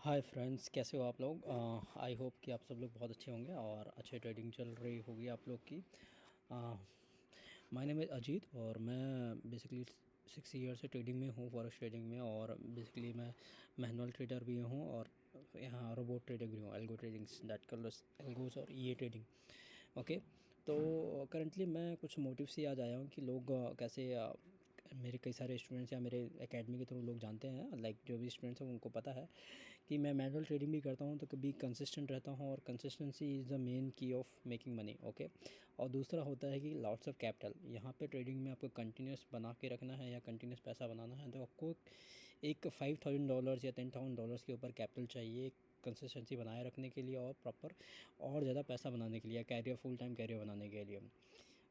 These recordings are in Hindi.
हाय फ्रेंड्स, कैसे हो आप लोग। आई होप कि आप सब लोग बहुत अच्छे होंगे और अच्छे ट्रेडिंग चल रही होगी आप लोग की। माय नेम इज़ अजीत और मैं बेसिकली 6 ईयर से ट्रेडिंग में हूँ, फॉरेक्स ट्रेडिंग में। और बेसिकली मैं मैनुअल ट्रेडर भी हूँ और यहाँ रोबोट ट्रेडर भी हूँ, algo tradings that colours algos और ये ट्रेडिंग। ओके। तो करंटली मैं कुछ मोटिव से आज आया हूँ कि लोग कैसे मेरे कई सारे स्टूडेंट्स या मेरे एकेडमी के थ्रू लोग जानते हैं, लाइक जो भी स्टूडेंट्स हैं उनको पता है कि मैं मैनुअल ट्रेडिंग भी करता हूँ, तो कभी कंसिस्टेंट रहता हूँ और कंसिस्टेंसी इज़ द मेन की ऑफ मेकिंग मनी। ओके। और दूसरा होता है कि लॉट्स ऑफ कैपिटल। यहाँ पे ट्रेडिंग में आपको कंटिन्यूस बना के रखना है या कंटिन्यूस पैसा बनाना है, तो आपको एक $5,000 या $10,000 के ऊपर कैपिटल चाहिए कंसिस्टेंसी बनाए रखने के लिए और प्रॉपर और ज़्यादा पैसा बनाने के लिए, कैरियर फुल टाइम कैरियर बनाने के लिए।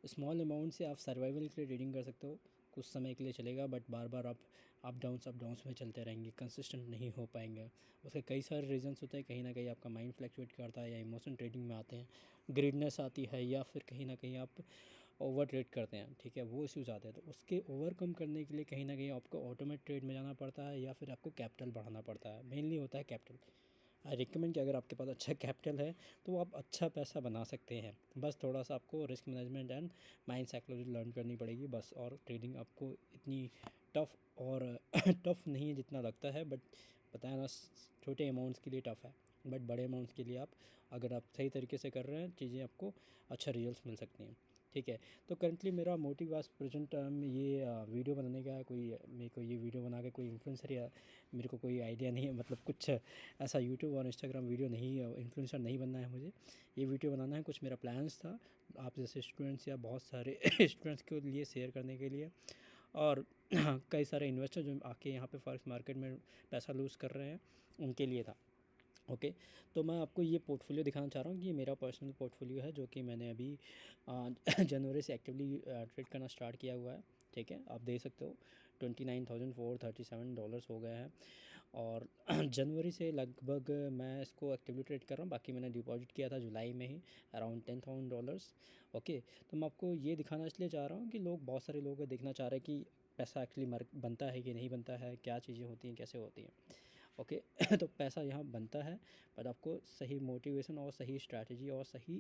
स्मॉल अमाउंट से आप सर्वाइवल के लिए ट्रेडिंग कर सकते हो, कुछ समय के लिए चलेगा, बट बार बार आप अप डाउन्स में चलते रहेंगे, कंसिस्टेंट नहीं हो पाएंगे। उसके कई सारे रीजंस होते हैं, कहीं ना कहीं आपका माइंड फ्लक्चुएट करता है या इमोशन ट्रेडिंग में आते हैं, ग्रीडनेस आती है, या फिर कहीं ना कहीं आप ओवर ट्रेड करते हैं। ठीक है, वो इश्यूज आते हैं। तो उसके ओवरकम करने के लिए कहीं ना कहीं आपको ऑटोमेट ट्रेड में जाना पड़ता है या फिर आपको कैपिटल बढ़ाना पड़ता है। मेनली होता है कैपिटल। आई रिकमेंड कि अगर आपके पास अच्छा कैपिटल है तो आप अच्छा पैसा बना सकते हैं। बस थोड़ा सा आपको risk management and mind psychology learn करनी पड़ेगी बस। और ट्रेडिंग आपको इतनी टफ़ और टफ़ नहीं है जितना लगता है, बट पता है ना, छोटे अमाउंट्स के लिए टफ़ है, बट बड़े अमाउंट्स के लिए आप अगर आप सही तरीके से कर रहे हैं चीज़ें, आपको अच्छा रिजल्ट्स मिल सकती हैं। ठीक है। तो करंटली मेरा मोटिव आज प्रेजेंट टाइम ये वीडियो बनाने का है। कोई मेरे को ये वीडियो बना के कोई इन्फ्लुएंसर या मेरे को कोई आइडिया नहीं है, मतलब कुछ ऐसा यूट्यूब और इंस्टाग्राम वीडियो नहीं, इन्फ्लुएंसर नहीं बनना है मुझे। ये वीडियो बनाना है, कुछ मेरा प्लान्स था आप जैसे स्टूडेंट्स या बहुत सारे स्टूडेंट्स के लिए शेयर करने के लिए। और कई सारे इन्वेस्टर जो आके यहाँ पे फॉरेक्स मार्केट में पैसा लूज़ कर रहे हैं, उनके लिए था। ओके। तो मैं आपको ये पोर्टफोलियो दिखाना चाह रहा हूँ कि ये मेरा पर्सनल पोर्टफोलियो है, जो कि मैंने अभी जनवरी से एक्टिवली ट्रेड करना स्टार्ट किया हुआ है। ठीक है, आप देख सकते हो $29,437 हो गए हैं। और जनवरी से लगभग मैं इसको एक्टिवली ट्रेड कर रहा हूँ। बाकी मैंने डिपॉजिट किया था जुलाई में ही, अराउंड $10,000। ओके। तो मैं आपको ये दिखाना इसलिए चाह रहा हूँ कि लोग, बहुत सारे लोग देखना चाह रहे हैं कि पैसा एक्चुअली बनता है कि नहीं बनता है, क्या चीज़ें होती हैं, कैसे होती हैं। ओके। तो पैसा यहाँ बनता है, पर आपको सही मोटिवेशन और सही स्ट्रैटेजी और सही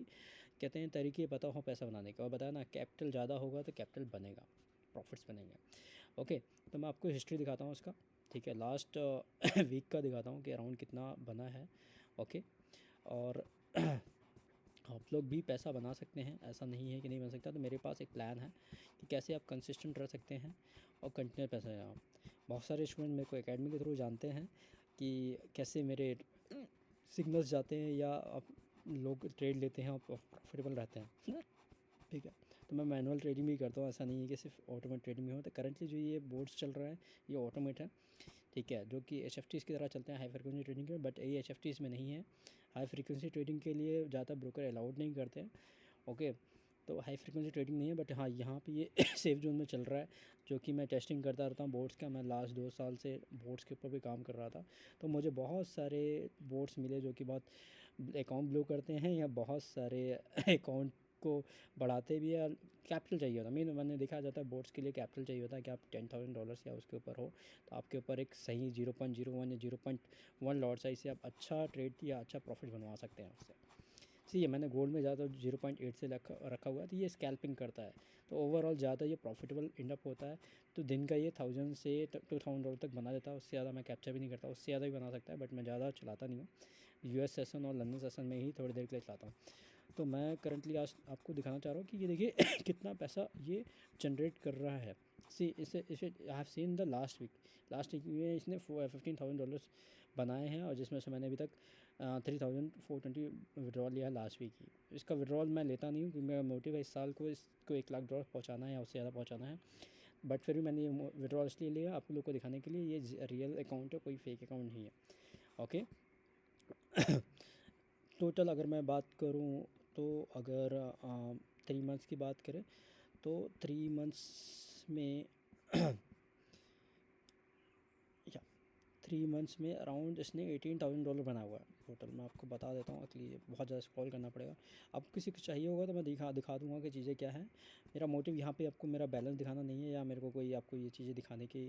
कहते हैं तरीके पता हो पैसा बनाने का। और बताया ना, कैपिटल ज़्यादा होगा तो कैपिटल बनेगा, प्रॉफिट्स बनेंगे। ओके। तो मैं आपको हिस्ट्री दिखाता हूँ इसका। ठीक है, लास्ट वीक का दिखाता हूँ कि अराउंड कितना बना है। ओके। और आप लोग भी पैसा बना सकते हैं, ऐसा नहीं है कि नहीं बन सकता। तो मेरे पास एक प्लान है कि कैसे आप कंसिस्टेंट रह सकते हैं और कंटिन्यू पैसा यहाँ। बहुत सारे स्टूडेंट मेरे को एकेडमी के थ्रू जानते हैं कि कैसे मेरे सिग्नल्स जाते हैं या आप लोग ट्रेड लेते हैं और प्रॉफिटेबल रहते हैं। ठीक है। तो मैं मैनुअल ट्रेडिंग भी करता हूँ, ऐसा नहीं है कि सिर्फ ऑटोमेट ट्रेडिंग में हो। तो करंटली जो ये बोर्ड्स चल रहा है ये ऑटोमेट है। ठीक है, जो कि HFTs की तरह चलते हैं, हाई फ्रिक्वेंसी ट्रेडिंग के, बट ये HFTs में नहीं है। हाई फ्रिक्वेंसी ट्रेडिंग के लिए ज़्यादा ब्रोकर अलाउड नहीं करते हैं। ओके। तो हाई फ्रिक्वेंसी ट्रेडिंग नहीं है, बट हाँ यहाँ पे ये सेफ जोन में चल रहा है, जो कि मैं टेस्टिंग करता रहता हूँ बोर्ड्स का। मैं लास्ट 2 साल से बोर्ड्स के ऊपर भी काम कर रहा था, तो मुझे बहुत सारे बोर्ड्स मिले जो कि बहुत अकाउंट ब्लो करते हैं या बहुत सारे अकाउंट को बढ़ाते भी है। कैपिटल चाहिए होता है, मैंने देखा जाता है बोर्ड्स के लिए कैपिटल चाहिए होता है कि आप $10,000 या उसके ऊपर हो, तो आपके ऊपर एक सही 0.01 या 0.1 लॉट साइज से आप अच्छा ट्रेड या अच्छा प्रॉफिट बनवा सकते हैं उससे। सी है, मैंने गोल्ड में ज़्यादा 0.8 से रखा हुआ है, तो ये स्कैल्पिंग करता है, तो ओवरऑल ज़्यादा ये प्रॉफिटेबल इंडअप होता है। तो दिन का ये 1000 से $2,000 तक बना देता है, उससे ज़्यादा मैं कैप्चर भी नहीं करता, उससे ज़्यादा भी बना सकता है, बट मैं ज़्यादा चलाता नहीं हूँ। US सेशन और लंदन सेशन में ही थोड़ी देर के लिए चलाता हूँ। तो मैं करंटली आज आपको दिखाना चाह रहा हूँ कि ये देखिए कितना पैसा ये जनरेट कर रहा है। सी इसे इसे I have seen the last week में इसने $15,000 बनाए हैं, और जिसमें से मैंने अभी तक 3,420 विड्रॉल लिया है लास्ट वीक ही। इसका विड्रॉल मैं लेता नहीं हूँ क्योंकि मेरा मोटिव है इस साल को इसको $1,00,000 पहुँचाना है या उससे ज़्यादा पहुँचाना है। बट फिर भी मैंने ये विड्रॉल इसलिए लिया आप लोग को दिखाने के लिए, ये रियल अकाउंट है, कोई फेक अकाउंट नहीं है। ओके। टोटल अगर मैं बात करूँ तो अगर 3 मंथ्स की बात करें तो 3 मंथ्स में या 3 मंथ्स में अराउंड इसने $18,000 बना हुआ है टोटल। मैं आपको बता देता हूँ, एक्चुअली बहुत ज़्यादा स्क्रॉल करना पड़ेगा। अब किसी को चाहिए होगा तो मैं दिखा दूँगा कि चीज़ें क्या हैं। मेरा मोटिव यहाँ पे आपको मेरा बैलेंस दिखाना नहीं है, या मेरे को कोई आपको ये चीज़ें दिखाने की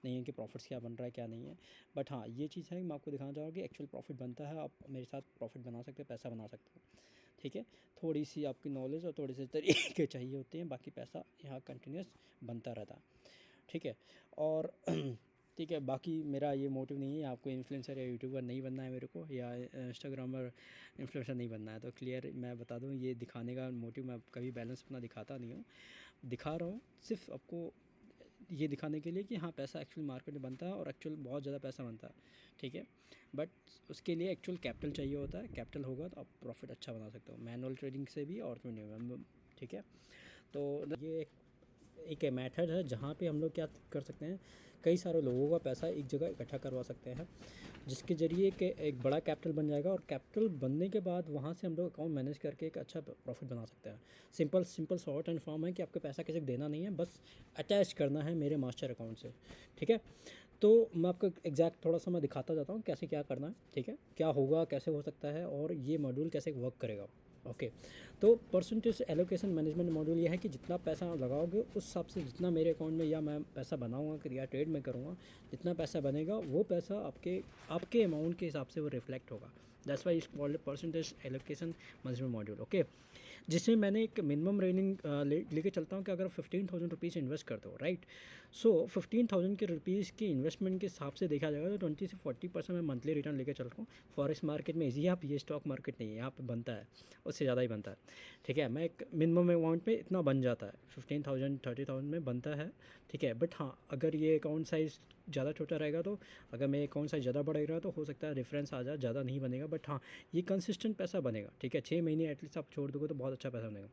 नहीं है कि प्रॉफिट्स क्या बन रहा है क्या नहीं है। बट हाँ, ये चीज़ है कि मैं आपको दिखाना चाहूँगा कि एक्चुअल प्रॉफिट बनता है, आप मेरे साथ प्रॉफिट बना सकते हैं, पैसा बना सकते हो। ठीक है, थोड़ी सी आपकी नॉलेज और थोड़े से तरीके चाहिए होते हैं, बाकी पैसा यहाँ कंटिन्यूस बनता रहता है। ठीक है, और ठीक है, बाकी मेरा ये मोटिव नहीं है आपको इन्फ्लुएंसर या यूट्यूबर नहीं बनना है मेरे को, या इंस्टाग्रामर इन्फ्लुएंसर नहीं बनना है। तो क्लियर मैं बता दूँ, ये दिखाने का मोटिव मैं कभी बैलेंस अपना दिखाता नहीं हूँ। दिखा रहा हूँ सिर्फ आपको ये दिखाने के लिए कि हाँ, पैसा एक्चुअल मार्केट में बनता है और एक्चुअल बहुत ज़्यादा पैसा बनता है। ठीक है, बट उसके लिए एक्चुअल कैपिटल चाहिए होता है। कैपिटल होगा तो आप प्रॉफिट अच्छा बना सकते हो, मैनुअल ट्रेडिंग से भी और मैनुअल। ठीक है, तो ये एक मेथड है जहाँ पे हम लोग क्या कर सकते हैं, कई सारे लोगों का पैसा एक जगह इकट्ठा करवा सकते हैं, जिसके ज़रिए कि एक बड़ा कैपिटल बन जाएगा, और कैपिटल बनने के बाद वहाँ से हम लोग अकाउंट मैनेज करके एक अच्छा प्रॉफिट बना सकते हैं। सिंपल शॉर्ट एंड फॉर्म है कि आपको पैसा किसी को देना नहीं है, बस अटैच करना है मेरे मास्टर अकाउंट से। ठीक है, तो मैं आपको एग्जैक्ट थोड़ा सा मैं दिखाता जाता हूँ कैसे क्या करना है। ठीक है, क्या होगा, कैसे हो सकता है, और ये मॉड्यूल कैसे वर्क करेगा। ओके, तो परसेंटेज एलोकेशन मैनेजमेंट मॉड्यूल ये है कि जितना पैसा लगाओगे उस हिसाब से जितना मेरे अकाउंट में या मैं पैसा बनाऊंगा या ट्रेड में करूँगा, जितना पैसा बनेगा वो पैसा आपके अमाउंट के हिसाब से वो रिफ्लेक्ट होगा। That's why is called percentage allocation management module. Okay, जिसमें मैंने एक मिनिमम रेनिंग लेके चलता हूँ कि अगर 15,000 रुपीज़ इन्वेस्ट करते हो, राइट, सो 15,000 के रुपीज़ की इन्वेस्टमेंट के हिसाब से देखा जाएगा तो 20 से 40% मैं मंथली रिटर्न लेके चल रहा हूँ। फॉरेक्स मार्केट में इजी है, आप ये स्टॉक मार्केट नहीं है, यहाँ पे बनता है, उससे ज़्यादा ही बनता है। ठीक है, मैं एक मिनिमम अमाउंट में इतना बन जाता है, 15,000 30,000 में बनता है। ठीक है, बट हाँ, अगर ये अकाउंट साइज़ ज़्यादा छोटा रहेगा तो, अगर मेरे अकाउंट साइज़ ज़्यादा बढ़ेगा तो हो सकता है डिफरेंस आ जाए, ज़्यादा नहीं बनेगा, बट हाँ, ये कंसिस्टेंट पैसा बनेगा। ठीक है, 6 महीने एटलीस्ट आप छोड़ दोगे तो बहुत अच्छा पैसा बनेगा।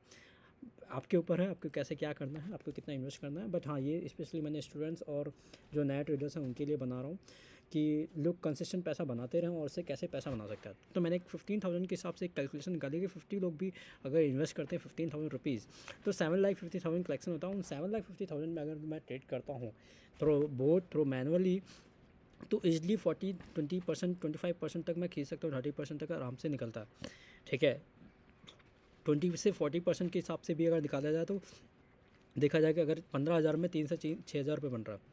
आपके ऊपर है आपको कैसे क्या करना है, आपको कितना इन्वेस्ट करना है। बट हाँ, ये स्पेशली मैंने स्टूडेंट्स और जो नए ट्रेडर्स हैं उनके लिए बना रहा हूँ कि लोग कंसिस्टेंट पैसा बनाते रहें और उससे कैसे पैसा बना सकता है। तो मैंने एक 15,000 के हिसाब से एक कैलकुलेशन निकाली कि 50 लोग भी अगर इन्वेस्ट करते हैं 15,000 रुपीज़, तो 7,50,000 कलेक्शन होता है। उन 7,50,000 में अगर मैं ट्रेड करता हूँ थ्रो मैनुअली, तो ईजिली 20% 25% तक मैं खींच सकता हूँ, 30% तक आराम से निकलता है। ठीक है, 20 से 40% के हिसाब से भी अगर निकाला जाए तो देखा जाए कि अगर 15,000 में 3 से 6,000 रुपये बन रहा है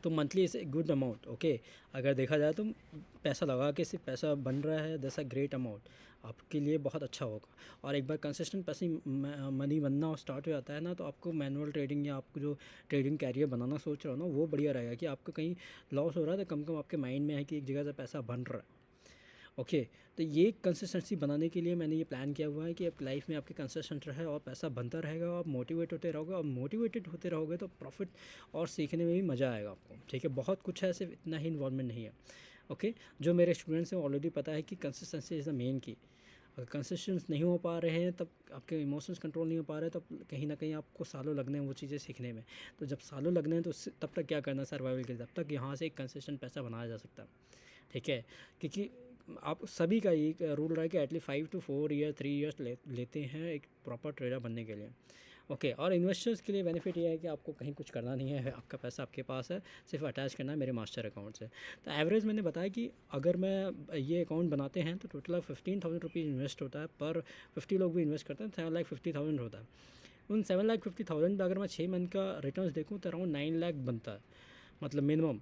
तो monthly is a good amount. Okay, अगर देखा जाए तो पैसा लगा के सिर्फ पैसा बन रहा है, दैट्स अ ग्रेट अमाउंट, आपके लिए बहुत अच्छा होगा। और एक बार कंसिस्टेंट पैसे मनी बनना स्टार्ट हो जाता है ना, तो आपको मैनुअल ट्रेडिंग या आपको जो ट्रेडिंग कैरियर बनाना सोच रहे हो ना, वो बढ़िया रहेगा कि आपको कहीं लॉस हो रहा है तो कम से कम आपके माइंड में है कि एक जगह से पैसा बन रहा है। ओके, तो ये कंसिस्टेंसी बनाने के लिए मैंने ये प्लान किया हुआ है कि आप लाइफ में आपके कंसिस्टेंट रहे और पैसा बनता रहेगा, और मोटिवेट होते रहोगे, और मोटिवेटेड होते रहोगे तो प्रॉफिट और सीखने में भी मज़ा आएगा आपको। ठीक है, बहुत कुछ है, सिर्फ इतना ही इन्वॉल्वमेंट नहीं है। ओके, जो मेरे स्टूडेंट्स हैं ऑलरेडी पता है कि कंसिस्टेंसी इज़ द मेन की। अगर कंसिस्टेंस नहीं हो पा रहे हैं, तब आपके इमोशंस कंट्रोल नहीं हो पा रहे, तब कहीं ना कहीं आपको सालों लगने हैं वो चीज़ें सीखने में। तो जब सालों लगने हैं तो तब तक क्या करना है, सर्वाइवल के, तब तक यहाँ से एक कंसिस्टेंट पैसा बनाया जा सकता है। ठीक है, क्योंकि आप सभी का एक रूल रहा है कि एटलीस्ट 5 to 4 ईयर 3 ईयर्स लेते हैं एक प्रॉपर ट्रेडर बनने के लिए। ओके, और इन्वेस्टर्स के लिए बेनिफिट ये है कि आपको कहीं कुछ करना नहीं है, आपका पैसा आपके पास है, सिर्फ अटैच करना है मेरे मास्टर अकाउंट से। तो एवरेज मैंने बताया कि अगर मैं ये अकाउंट बनाते हैं तो टोटल 15,000 रुपीज़ इन्वेस्ट होता है, पर 50 लोग भी इन्वेस्ट करते हैं, 7,50,000 होता है। उन 7,50,000 में अगर मैं 6 मंथ का रिटर्न देखूँ तो अराउंड 9 लाख बनता है, मतलब मिनिमम।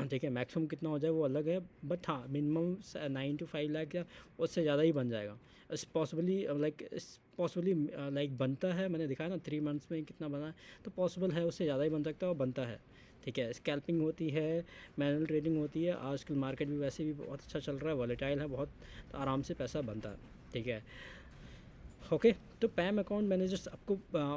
ठीक है, मैक्सिमम कितना हो जाए वो अलग है, बट हाँ, मिनिमम 9 to 5 लाख या उससे ज़्यादा ही बन जाएगा। इस पॉसिबली लाइक बनता है, मैंने दिखाया ना 3 मंथ्स में कितना बना है, तो पॉसिबल है उससे ज़्यादा ही बन सकता है, और बनता है। ठीक है, स्कैल्पिंग होती है, मैनुअल ट्रेडिंग होती है, आजकल मार्केट भी वैसे भी बहुत अच्छा चल रहा है, वॉलेटाइल है बहुत, तो आराम से पैसा बनता है। ठीक है, ओके, तो पैम अकाउंट मैनेजर्स आपको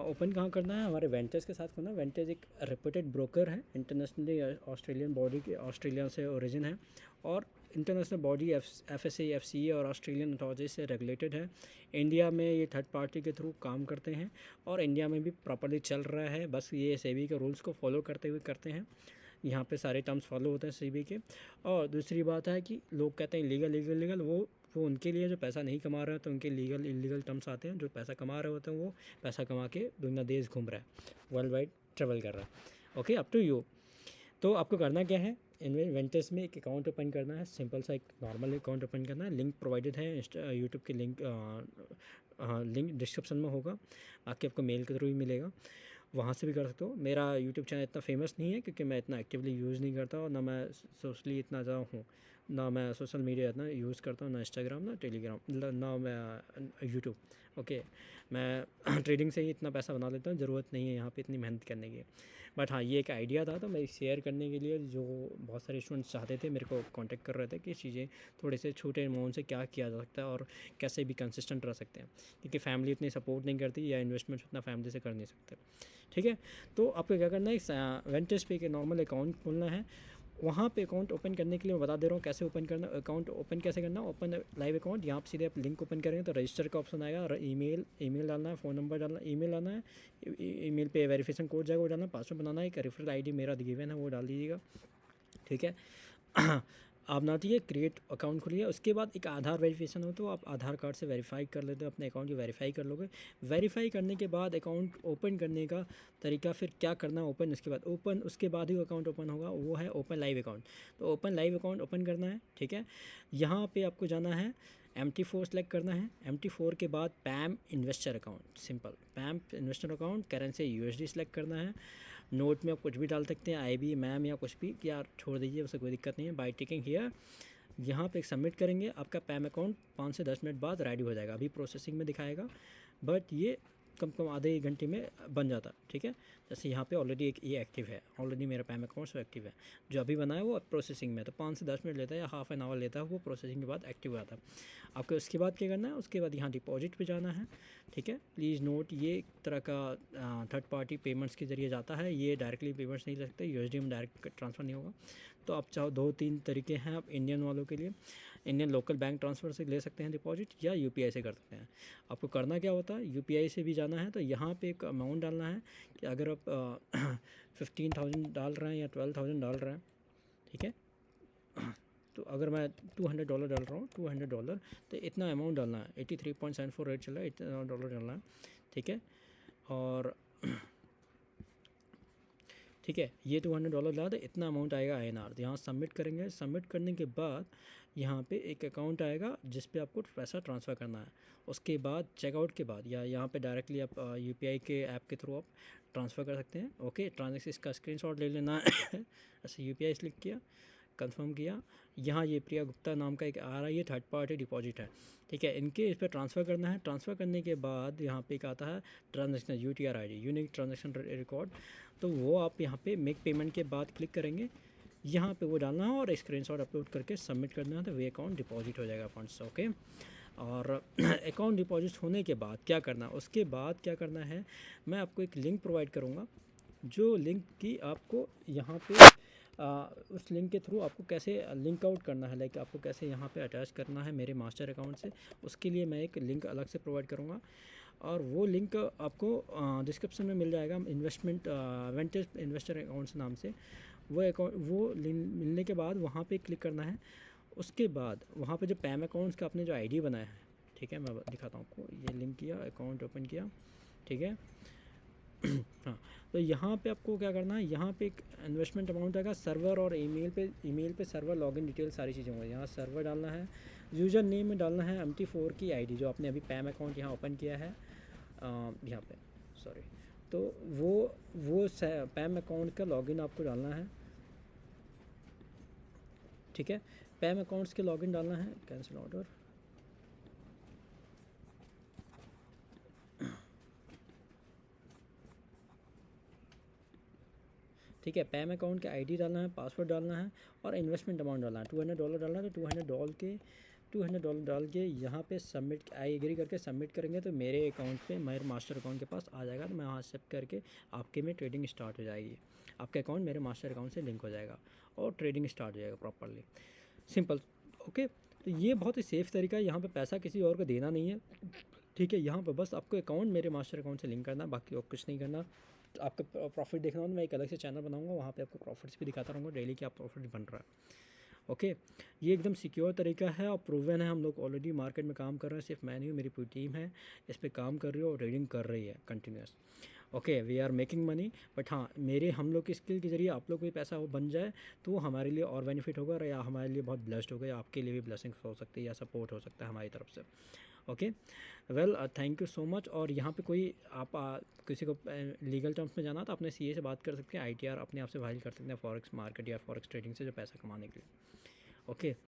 ओपन कहाँ करना है, हमारे वेंटर्स के साथ करना है। वेंटर्स एक रेप्यूटेड ब्रोकर है, इंटरनेशनली ऑस्ट्रेलियन बॉडी के, ऑस्ट्रेलिया से ओरिजिन है, और इंटरनेशनल बॉडी FSA FCA और ऑस्ट्रेलियन अथॉरिटी से रेगुलेटेड है। इंडिया में ये थर्ड पार्टी के थ्रू काम करते हैं, और इंडिया में भी प्रॉपर्ली चल रहा है, बस ये सेबी के रूल्स को फॉलो करते हुए करते हैं। यहाँ पे सारे टर्म्स फॉलो होते हैं सेबी के। और दूसरी बात है कि लोग कहते हैं लीगल लीगल लीगल, वो उनके लिए जो पैसा नहीं कमा रहे हैं, तो उनके लीगल इलीगल टर्म्स आते हैं। जो पैसा कमा रहे होते हैं वो पैसा कमा के दुनिया देश घूम रहा है, वर्ल्ड वाइड ट्रेवल कर रहा है। Okay, up to you. तो आपको करना क्या है, इन्वेंटर्स में एक अकाउंट ओपन करना है, सिंपल सा एक नॉर्मल अकाउंट ओपन करना है। लिंक प्रोवाइडेड है यूट्यूब के लिंक डिस्क्रिप्शन में होगा, बाकी आपको मेल के थ्रू ही मिलेगा, वहाँ से भी कर सकते हो। मेरा यूट्यूब चैनल इतना फेमस नहीं है क्योंकि मैं इतना एक्टिवली यूज़ नहीं करता, और ना मैं सोशली इतना ज़्यादा हूँ, ना मैं सोशल मीडिया इतना यूज़ करता हूँ, ना इंस्टाग्राम ना टेलीग्राम ना मैं यूट्यूब। ओके, मैं ट्रेडिंग से ही इतना पैसा बना लेता हूँ, ज़रूरत नहीं है यहाँ पे इतनी मेहनत करने की। बट हाँ, ये एक आइडिया था तो मैं शेयर करने के लिए, जो बहुत सारे स्टूडेंट्स चाहते थे, मेरे को कांटेक्ट कर रहे थे कि चीज़ें थोड़े से छोटे अमाउंट से क्या किया जा सकता है और कैसे भी कंसिस्टेंट रह सकते हैं, क्योंकि फैमिली इतनी सपोर्ट नहीं करती या इन्वेस्टमेंट उतना फैमिली से कर नहीं सकते। ठीक है, तो आपको क्या करना है, वेंचर्स पे के नॉर्मल अकाउंट खोलना है। वहाँ पे अकाउंट ओपन करने के लिए मैं बता दे रहा हूँ कैसे ओपन करना। अकाउंट ओपन कैसे करना, ओपन लाइव अकाउंट, यहाँ पे सीधे आप लिंक ओपन करेंगे तो रजिस्टर का ऑप्शन आएगा, और ईमेल डालना है, फ़ोन नंबर डालना, ईमेल डालना है, ईमेल पे वेरिफिकेशन कोड जाएगा वो डालना, पासवर्ड बनाना है, एक रेफरल आईडी मेरा गिवन है वो डाल दीजिएगा। ठीक है आप ना चाहिए क्रिएट अकाउंट खोलिए, उसके बाद एक आधार वेरिफिकेशन हो तो आप आधार कार्ड से वेरीफाई कर लेते हो, अपने अकाउंट को वेरीफाई कर लोगे। वेरीफाई करने के बाद अकाउंट ओपन करने का तरीका, फिर क्या करना है, ओपन उसके बाद ही अकाउंट ओपन होगा, वो है ओपन लाइव अकाउंट। तो ओपन लाइव अकाउंट ओपन करना है। ठीक है, यहाँ पे आपको जाना है, MT4 सेलेक्ट करना है, MT4 के बाद PAMM investor account, simple PAMM investor account, currency USD select करना है। नोट में आप कुछ भी डाल सकते हैं, IB मैम या कुछ भी, या छोड़ दीजिए, उससे कोई दिक्कत नहीं है। बाय टिकिंग हियर, यहाँ पे एक सबमिट करेंगे, आपका पैम अकाउंट 5 से 10 मिनट बाद रेडी हो जाएगा। अभी प्रोसेसिंग में दिखाएगा, बट ये कम कम आधे एक घंटे में बन जाता है। ठीक है, जैसे यहाँ पे ऑलरेडी एक ये एक्टिव है, ऑलरेडी मेरा पैम अकाउंट से एक्टिव है, जो अभी बना है वो प्रोसेसिंग में, तो 5 से 10 मिनट लेता है या हाफ एन आवर लेता है, वो प्रोसेसिंग के बाद एक्टिव हो जाता है। आपको उसके बाद क्या करना है, उसके बाद यहाँ डिपॉजिट पे जाना है। ठीक है, प्लीज़ नोट, ये एक तरह का थर्ड पार्टी पेमेंट्स के जरिए जाता है, ये डायरेक्टली पेमेंट्स नहीं ले सकते, USD में डायरेक्ट ट्रांसफ़र नहीं होगा। तो आप चाहो 2-3 तरीके हैं, आप इंडियन वालों के लिए इंडियन लोकल बैंक ट्रांसफ़र से ले सकते हैं डिपॉजिट, या UPI से कर सकते हैं। आपको करना क्या होता है, UPI से भी जाना है तो यहाँ पे एक अमाउंट डालना है कि अगर आप 15,000 डाल रहे हैं या 12,000 डाल रहे हैं। ठीक है, तो अगर मैं $200 डाल रहा हूँ, $200, तो इतना अमाउंट डालना है, 83.74 रेट चल रहा है, इतना डॉलर डालना है। ठीक है, और ठीक है, ये $200 डाला तो इतना अमाउंट आएगा INR, यहाँ सबमिट करेंगे। सबमिट करने के बाद यहाँ पे एक अकाउंट आएगा जिस पे आपको पैसा ट्रांसफ़र करना है। उसके बाद चेकआउट के बाद, या यहाँ पे डायरेक्टली आप UPI के ऐप के थ्रू आप ट्रांसफ़र कर सकते हैं। ओके, ट्रांजेक्शन इसका स्क्रीनशॉट ले लेना है ऐसे UPI क्लिक किया, कंफर्म किया, यहाँ ये प्रिया गुप्ता नाम का एक आ रहा है, ये थर्ड पार्टी डिपॉजिट है। ठीक है, इनके इस पर ट्रांसफ़र करना है। ट्रांसफ़र करने के बाद यहाँ पे एक आता है transaction UTR ID, unique transaction record, तो वो आप यहाँ पे मेक पेमेंट के बाद क्लिक करेंगे, यहाँ पे वो डालना है और स्क्रीनशॉट अपलोड करके सबमिट करना है, तो वे अकाउंट डिपॉजिट हो जाएगा फंड्स। ओके, और अकाउंट डिपॉजिट होने के बाद क्या करना है, उसके बाद क्या करना है, मैं आपको एक लिंक प्रोवाइड करूँगा, जो लिंक की आपको यहाँ पे उस लिंक के थ्रू आपको कैसे लिंक आउट करना है, लाइक आपको कैसे यहाँ पे अटैच करना है मेरे मास्टर अकाउंट से, उसके लिए मैं एक लिंक अलग से प्रोवाइड करूँगा, और वो लिंक आपको डिस्क्रिप्शन में मिल जाएगा, वेंचर इन्वेस्टर अकाउंट्स नाम से। वो अकाउंट, वो लिंक मिलने के बाद वहाँ पे क्लिक करना है। उसके बाद वहाँ पे जो पैम अकाउंट्स का आपने जो ID बनाया है, ठीक है, मैं दिखाता हूँ आपको, ये लिंक किया, अकाउंट ओपन किया। ठीक है हाँ, तो यहाँ पे आपको क्या करना है, यहाँ पे एक इन्वेस्टमेंट अमाउंट आएगा, सर्वर और ईमेल पे सर्वर लॉगिन डिटेल सारी चीज़ें होंगी। यहाँ सर्वर डालना है, यूज़र नेम में डालना है MT4 की ID, जो आपने अभी पैम अकाउंट यहाँ ओपन किया है, यहाँ पे सॉरी, तो वो पैम अकाउंट का लॉगिन आपको डालना है। ठीक है, पैम अकाउंट्स के लॉगिन डालना है, कैंसिल ऑर्डर। ठीक है, पैम अकाउंट के ID डालना है, पासवर्ड डालना है, और इन्वेस्टमेंट अमाउंट डालना है, $200 डालना है। तो $200 डाल के यहाँ पे सबमिट, आई एग्री करके सबमिट करेंगे तो मेरे अकाउंट पे, मेरे मास्टर अकाउंट के पास आ जाएगा, तो मैं वहाँ एक्सेप्ट करके आपके में ट्रेडिंग स्टार्ट हो जाएगी। आपका अकाउंट मेरे मास्टर अकाउंट से लिंक हो जाएगा और ट्रेडिंग स्टार्ट हो जाएगा प्रॉपरली, सिंपल। ओके, तो ये बहुत ही सेफ़ तरीका है, यहाँ पे पैसा किसी और को देना नहीं है। ठीक है, यहाँ पर बस आपको अकाउंट मेरे मास्टर अकाउंट से लिंक करना है, बाकी और कुछ नहीं करना। आपका प्रॉफिट देखना हो तो मैं एक अलग से चैनल बनाऊंगा, वहाँ पे आपको प्रॉफिट्स भी दिखाता रहूँगा डेली क्या प्रॉफिट बन रहा है। ओके, ये एकदम सिक्योर तरीका है और प्रूवन है, हम लोग ऑलरेडी मार्केट में काम कर रहे हैं, सिर्फ मैं नहीं हूँ, मेरी पूरी टीम है इस पर काम कर रही है और ट्रेडिंग कर रही है continuous. Okay, we are making money, but हाँ, हम लोग की स्किल के ज़रिए आप लोग को भी पैसा हो बन जाए तो वो हमारे लिए और बेनिफिट होगा, और या हमारे लिए बहुत ब्लेस्ड होगा, या आपके लिए भी ब्लेसिंग्स हो सकती है या सपोर्ट हो सकता है हमारी तरफ से। Okay, well, thank you so much. और यहाँ पे कोई आप किसी को लीगल टर्म्स में जाना तो अपने सीए से बात कर सकते हैं, आईटीआर अपने आप से फाइल कर सकते हैं फॉरेक्स मार्केट या फॉरेक्स ट्रेडिंग से जो पैसा कमाने के लिए। ओके।